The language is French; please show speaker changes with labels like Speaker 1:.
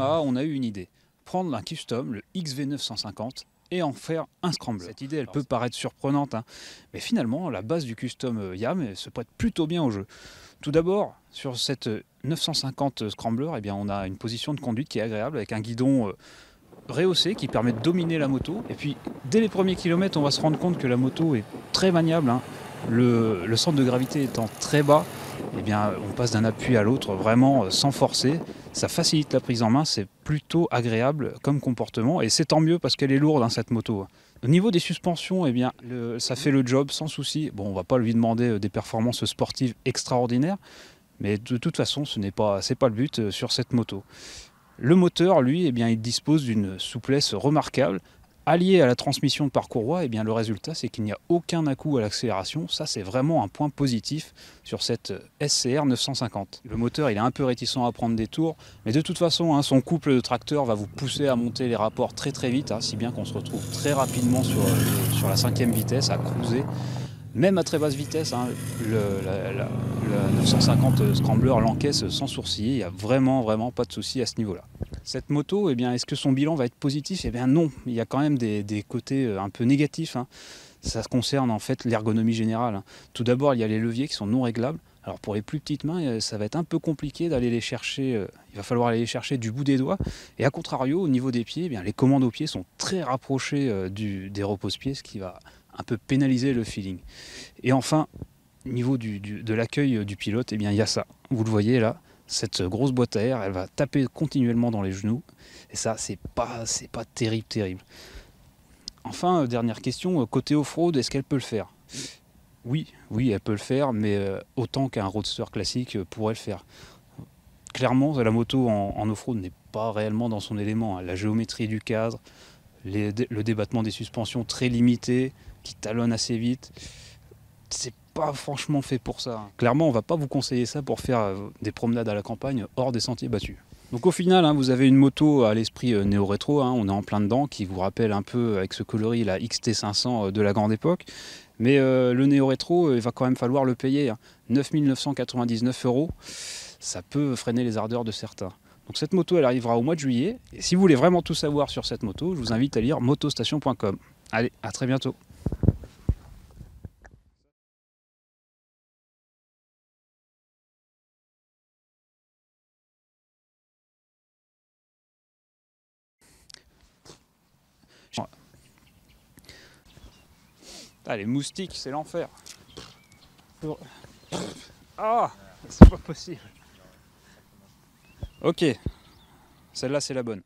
Speaker 1: Yamaha, on a eu une idée. Prendre un custom, le XV950, et en faire un scrambler. Cette idée, elle peut paraître surprenante, hein, mais finalement, la base du custom Yam se prête plutôt bien au jeu. Tout d'abord, sur cette 950 scrambler, eh bien, on a une position de conduite qui est agréable, avec un guidon rehaussé qui permet de dominer la moto. Et puis, dès les premiers kilomètres, on va se rendre compte que la moto est très maniable, hein. Le centre de gravité étant très bas, eh bien, on passe d'un appui à l'autre vraiment sans forcer. Ça facilite la prise en main, c'est plutôt agréable comme comportement et c'est tant mieux parce qu'elle est lourde, hein, cette moto. Au niveau des suspensions, eh bien, ça fait le job sans souci. Bon, on ne va pas lui demander des performances sportives extraordinaires, mais de toute façon, c'est pas le but sur cette moto. Le moteur, lui, eh bien, il dispose d'une souplesse remarquable. Allié à la transmission de parcours roi, eh bien, le résultat, c'est qu'il n'y a aucun à-coup à l'accélération. Ça, c'est vraiment un point positif sur cette SCR 950. Le moteur, il est un peu réticent à prendre des tours, mais de toute façon, hein, son couple de tracteur va vous pousser à monter les rapports très très vite, hein, si bien qu'on se retrouve très rapidement sur la 5e vitesse, à cruiser. Même à très basse vitesse, hein, la 950 Scrambler l'encaisse sans sourciller, il n'y a vraiment pas de souci à ce niveau-là. Cette moto, eh bien, est-ce que son bilan va être positif? Eh bien non, il y a quand même des côtés un peu négatifs, hein. Ça concerne en fait l'ergonomie générale, hein. Tout d'abord, il y a les leviers qui sont non réglables. Alors pour les plus petites mains, ça va être un peu compliqué d'aller les chercher, il va falloir aller les chercher du bout des doigts. Et à contrario, au niveau des pieds, eh bien, les commandes aux pieds sont très rapprochées des repose-pieds, ce qui va un peu pénaliser le feeling. Et enfin, au niveau de l'accueil du pilote, eh bien, il y a ça. Vous le voyez là, cette grosse boîte à air, elle va taper continuellement dans les genoux. Et ça, c'est pas terrible. Enfin, dernière question, côté off-road, est-ce qu'elle peut le faire? Oui, elle peut le faire, mais autant qu'un roadster classique pourrait le faire. Clairement, la moto en off-road n'est pas réellement dans son élément, hein. La géométrie du cadre, le débattement des suspensions très limité, qui talonne assez vite, c'est pas franchement fait pour ça. Clairement, on va pas vous conseiller ça pour faire des promenades à la campagne hors des sentiers battus. Donc au final, hein, vous avez une moto à l'esprit néo-rétro, hein, on est en plein dedans, qui vous rappelle un peu avec ce coloris la XT500 de la grande époque. Mais le néo-rétro, il va quand même falloir le payer, hein. 9 999 €, ça peut freiner les ardeurs de certains. Donc cette moto, elle arrivera au mois de juillet. Et si vous voulez vraiment tout savoir sur cette moto, je vous invite à lire motostation.com. Allez, à très bientôt. Ah, les moustiques, c'est l'enfer. Ah, c'est pas possible. Ok, celle-là c'est la bonne.